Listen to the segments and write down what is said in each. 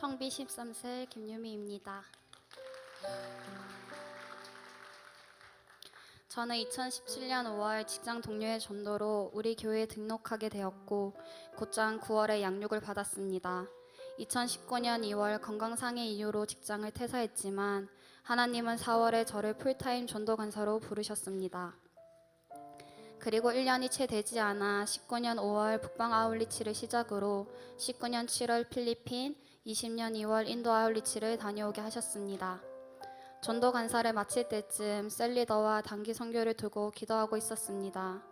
청비 13세 김유미입니다. 저는 2017년 5월 직장 동료의 전도로 우리 교회에 등록하게 되었고 곧장 9월에 양육을 받았습니다. 2019년 2월 건강상의 이유로 직장을 퇴사했지만 하나님은 4월에 저를 풀타임 전도 간사로 부르셨습니다. 그리고 1년이 채 되지 않아 19년 5월 북방 아울리치를 시작으로 19년 7월 필리핀, 20년 2월 인도 아울리치를 다녀오게 하셨습니다. 전도 간사를 마칠 때쯤 셀리더와 단기 선교를 두고 기도하고 있었습니다.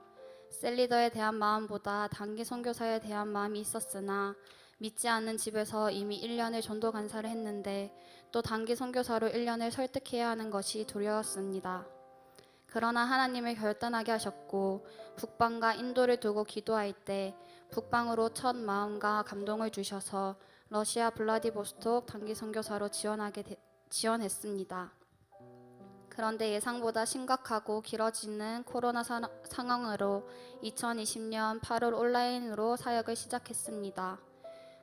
셀리더에 대한 마음보다 단기 선교사에 대한 마음이 있었으나 믿지 않는 집에서 이미 1년을 전도 간사를 했는데 또 단기 선교사로 1년을 설득해야 하는 것이 두려웠습니다. 그러나 하나님을 결단하게 하셨고 북방과 인도를 두고 기도할 때 북방으로 첫 마음과 감동을 주셔서 러시아 블라디보스톡 단기 선교사로 지원했습니다. 그런데 예상보다 심각하고 길어지는 코로나 상황으로 2020년 8월 온라인으로 사역을 시작했습니다.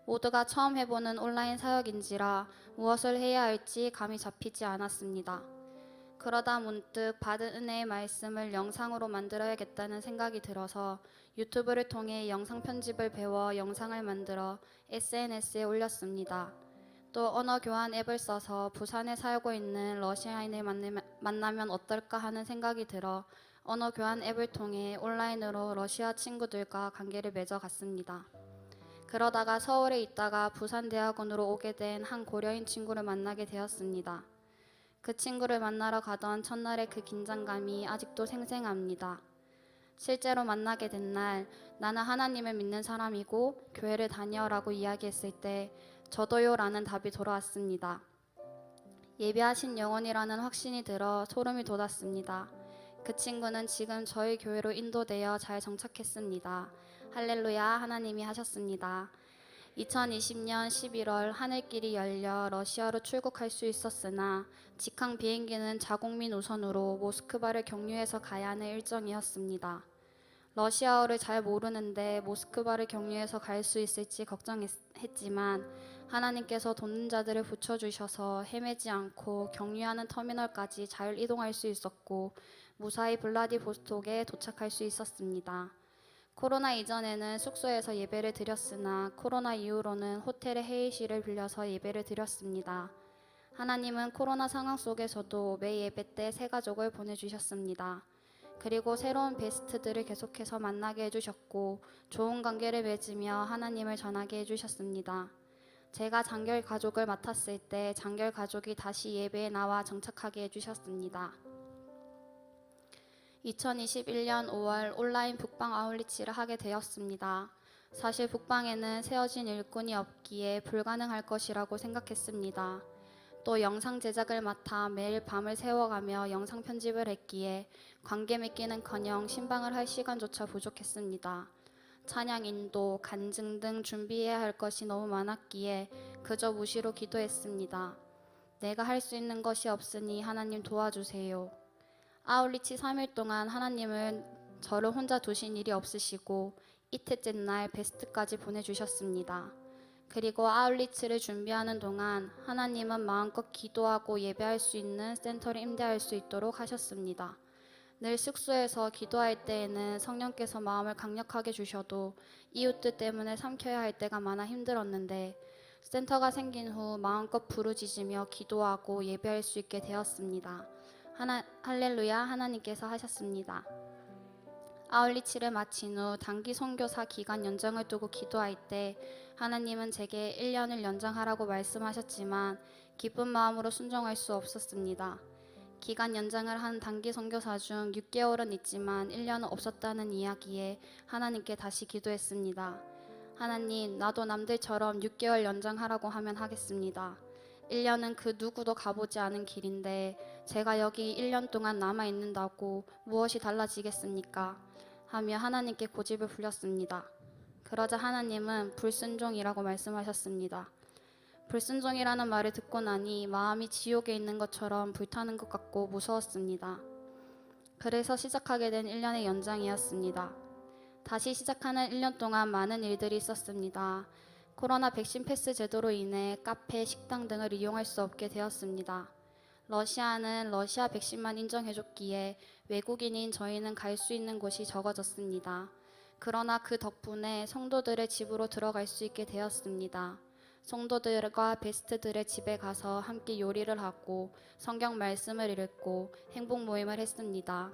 모두가 처음 해보는 온라인 사역인지라 무엇을 해야 할지 감이 잡히지 않았습니다. 그러다 문득 받은 은혜의 말씀을 영상으로 만들어야겠다는 생각이 들어서 유튜브를 통해 영상 편집을 배워 영상을 만들어 SNS에 올렸습니다. 또 언어 교환 앱을 써서 부산에 살고 있는 러시아인을 만나면 어떨까 하는 생각이 들어 언어 교환 앱을 통해 온라인으로 러시아 친구들과 관계를 맺어갔습니다. 그러다가 서울에 있다가 부산대학원으로 오게 된 한 고려인 친구를 만나게 되었습니다. 그 친구를 만나러 가던 첫날의 그 긴장감이 아직도 생생합니다. 실제로 만나게 된 날, 나는 하나님을 믿는 사람이고 교회를 다녀라고 이야기했을 때 저도요 라는 답이 돌아왔습니다. 예배하신 영혼이라는 확신이 들어 소름이 돋았습니다. 그 친구는 지금 저희 교회로 인도되어 잘 정착했습니다. 할렐루야, 하나님이 하셨습니다. 2020년 11월 하늘길이 열려 러시아로 출국할 수 있었으나 직항 비행기는 자국민 우선으로 모스크바를 경유해서 가야 하는 일정이었습니다. 러시아어를 잘 모르는데 모스크바를 경유해서 갈 수 있을지 걱정했지만 하나님께서 돕는 자들을 붙여주셔서 헤매지 않고 경유하는 터미널까지 잘 이동할 수 있었고 무사히 블라디보스톡에 도착할 수 있었습니다. 코로나 이전에는 숙소에서 예배를 드렸으나 코로나 이후로는 호텔의 회의실을 빌려서 예배를 드렸습니다. 하나님은 코로나 상황 속에서도 매 예배 때 새 가족을 보내주셨습니다. 그리고 새로운 베스트들을 계속해서 만나게 해주셨고 좋은 관계를 맺으며 하나님을 전하게 해주셨습니다. 제가 장결 가족을 맡았을 때 장결 가족이 다시 예배에 나와 정착하게 해주셨습니다. 2021년 5월 온라인 북방 아울리치를 하게 되었습니다. 사실 북방에는 세워진 일꾼이 없기에 불가능할 것이라고 생각했습니다. 또 영상 제작을 맡아 매일 밤을 새워가며 영상 편집을 했기에 관계 맺기는커녕 신방을 할 시간조차 부족했습니다. 찬양 인도, 간증 등 준비해야 할 것이 너무 많았기에 그저 무시로 기도했습니다. 내가 할 수 있는 것이 없으니 하나님 도와주세요. 아울리치 3일 동안 하나님은 저를 혼자 두신 일이 없으시고 이틀째 날 베스트까지 보내주셨습니다. 그리고 아울리치를 준비하는 동안 하나님은 마음껏 기도하고 예배할 수 있는 센터를 임대할 수 있도록 하셨습니다. 늘 숙소에서 기도할 때에는 성령께서 마음을 강력하게 주셔도 이웃들 때문에 삼켜야 할 때가 많아 힘들었는데 센터가 생긴 후 마음껏 부르짖으며 기도하고 예배할 수 있게 되었습니다. 할렐루야, 하나님께서 하셨습니다. 아울리치를 마친 후 단기 선교사 기간 연장을 두고 기도할 때 하나님은 제게 1년을 연장하라고 말씀하셨지만 기쁜 마음으로 순종할 수 없었습니다. 기간 연장을 한 단기 선교사 중 6개월은 있지만 1년은 없었다는 이야기에 하나님께 다시 기도했습니다. 하나님, 나도 남들처럼 6개월 연장하라고 하면 하겠습니다. 1년은 그 누구도 가보지 않은 길인데 제가 여기 1년 동안 남아있는다고 무엇이 달라지겠습니까? 하며 하나님께 고집을 부렸습니다. 그러자 하나님은 불순종이라고 말씀하셨습니다. 불순종이라는 말을 듣고 나니 마음이 지옥에 있는 것처럼 불타는 것 같고 무서웠습니다. 그래서 시작하게 된 1년의 연장이었습니다. 다시 시작하는 1년 동안 많은 일들이 있었습니다. 코로나 백신 패스 제도로 인해 카페, 식당 등을 이용할 수 없게 되었습니다. 러시아는 러시아 백신만 인정해줬기에 외국인인 저희는 갈 수 있는 곳이 적어졌습니다. 그러나 그 덕분에 성도들의 집으로 들어갈 수 있게 되었습니다. 성도들과 베스트들의 집에 가서 함께 요리를 하고 성경 말씀을 읽고 행복 모임을 했습니다.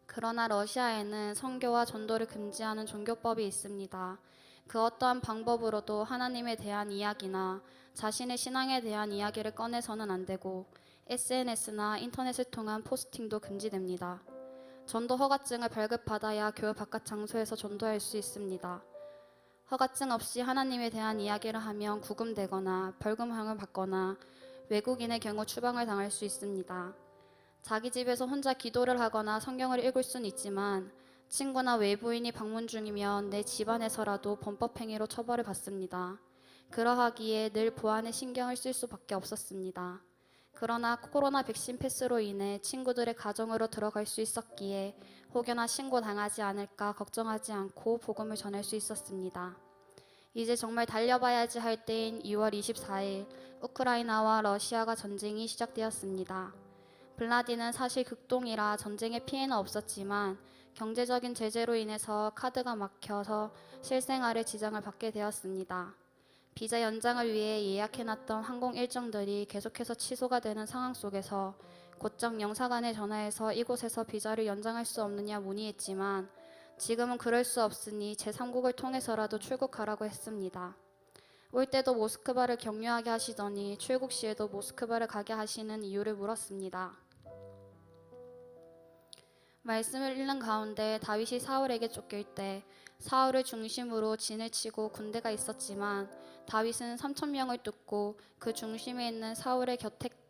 그러나 러시아에는 선교와 전도를 금지하는 종교법이 있습니다. 그 어떠한 방법으로도 하나님에 대한 이야기나 자신의 신앙에 대한 이야기를 꺼내서는 안 되고 SNS나 인터넷을 통한 포스팅도 금지됩니다. 전도 허가증을 발급받아야 교회 바깥 장소에서 전도할 수 있습니다. 허가증 없이 하나님에 대한 이야기를 하면 구금되거나 벌금형을 받거나 외국인의 경우 추방을 당할 수 있습니다. 자기 집에서 혼자 기도를 하거나 성경을 읽을 수는 있지만 친구나 외부인이 방문 중이면 내 집안에서라도 범법행위로 처벌을 받습니다. 그러하기에 늘 보안에 신경을 쓸 수밖에 없었습니다. 그러나 코로나 백신 패스로 인해 친구들의 가정으로 들어갈 수 있었기에 혹여나 신고당하지 않을까 걱정하지 않고 복음을 전할 수 있었습니다. 이제 정말 달려봐야지 할 때인 2월 24일 우크라이나와 러시아가 전쟁이 시작되었습니다. 블라디는 사실 극동이라 전쟁의 피해는 없었지만 경제적인 제재로 인해서 카드가 막혀서 실생활에 지장을 받게 되었습니다. 비자 연장을 위해 예약해놨던 항공 일정들이 계속해서 취소가 되는 상황 속에서 곧장 영사관에 전화해서 이곳에서 비자를 연장할 수 없느냐 문의했지만 지금은 그럴 수 없으니 제3국을 통해서라도 출국하라고 했습니다. 올 때도 모스크바를 격려하게 하시더니 출국 시에도 모스크바를 가게 하시는 이유를 물었습니다. 말씀을 읽는 가운데 다윗이 사울에게 쫓길 때 사울을 중심으로 진을 치고 군대가 있었지만 다윗은 3,000명을 뚫고 그 중심에 있는 사울의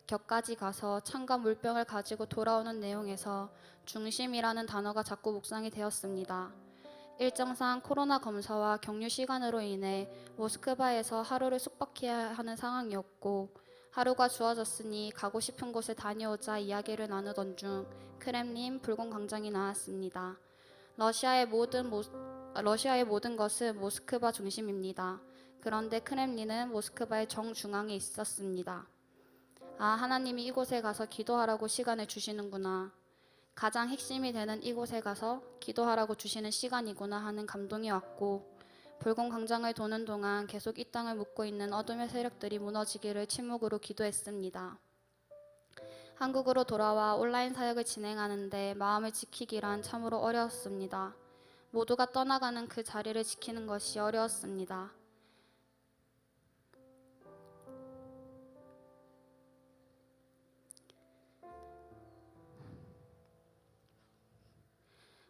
곁까지 가서 창과 물병을 가지고 돌아오는 내용에서 중심이라는 단어가 자꾸 묵상이 되었습니다. 일정상 코로나 검사와 격리 시간으로 인해 모스크바에서 하루를 숙박해야 하는 상황이었고 하루가 주어졌으니 가고 싶은 곳에 다녀오자 이야기를 나누던 중 크렘린 붉은 광장이 나왔습니다. 러시아의 모든 것은 모스크바 중심입니다. 그런데 크렘린은 모스크바의 정중앙에 있었습니다. 아, 하나님이 이곳에 가서 기도하라고 시간을 주시는구나. 가장 핵심이 되는 이곳에 가서 기도하라고 주시는 시간이구나 하는 감동이 왔고 붉은 광장을 도는 동안 계속 이 땅을 묶고 있는 어둠의 세력들이 무너지기를 침묵으로 기도했습니다. 한국으로 돌아와 온라인 사역을 진행하는데 마음을 지키기란 참으로 어려웠습니다. 모두가 떠나가는 그 자리를 지키는 것이 어려웠습니다.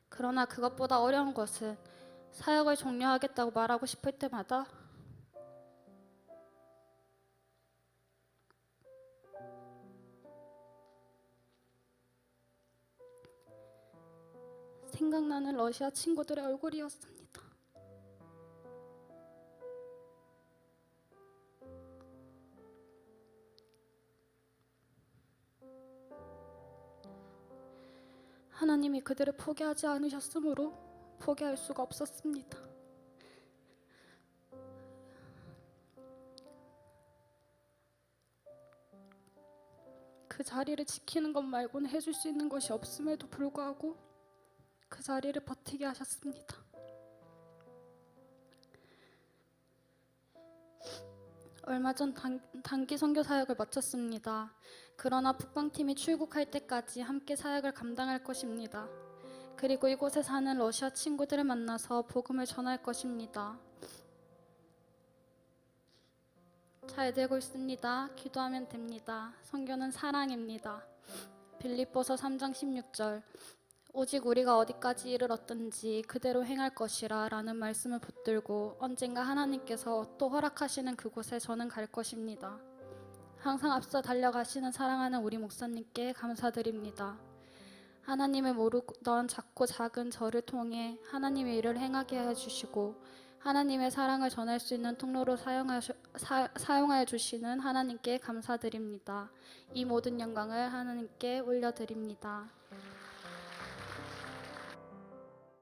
그러나 그것보다 어려운 것은 사역을 종료하겠다고 말하고 싶을 때마다 생각나는 러시아 친구들의 얼굴이었습니다. 하나님이 그들을 포기하지 않으셨으므로 포기할 수가 없었습니다. 그 자리를 지키는 것 말고는 해줄 수 있는 것이 없음에도 불구하고 그 자리를 버티게 하셨습니다. 얼마 전 단기 선교 사역을 마쳤습니다. 그러나 북방팀이 출국할 때까지 함께 사역을 감당할 것입니다. 그리고 이곳에 사는 러시아 친구들을 만나서 복음을 전할 것입니다. 잘 되고 있습니다. 기도하면 됩니다. 선교는 사랑입니다. 빌립보서 3장 16절 오직 우리가 어디까지 이르렀든지 그대로 행할 것이라 라는 말씀을 붙들고 언젠가 하나님께서 또 허락하시는 그곳에 저는 갈 것입니다. 항상 앞서 달려가시는 사랑하는 우리 목사님께 감사드립니다. 하나님을 모르던 작고 작은 저를 통해 하나님의 일을 행하게 해주시고 하나님의 사랑을 전할 수 있는 통로로 사용하여 주시는 하나님께 감사드립니다. 이 모든 영광을 하나님께 올려드립니다.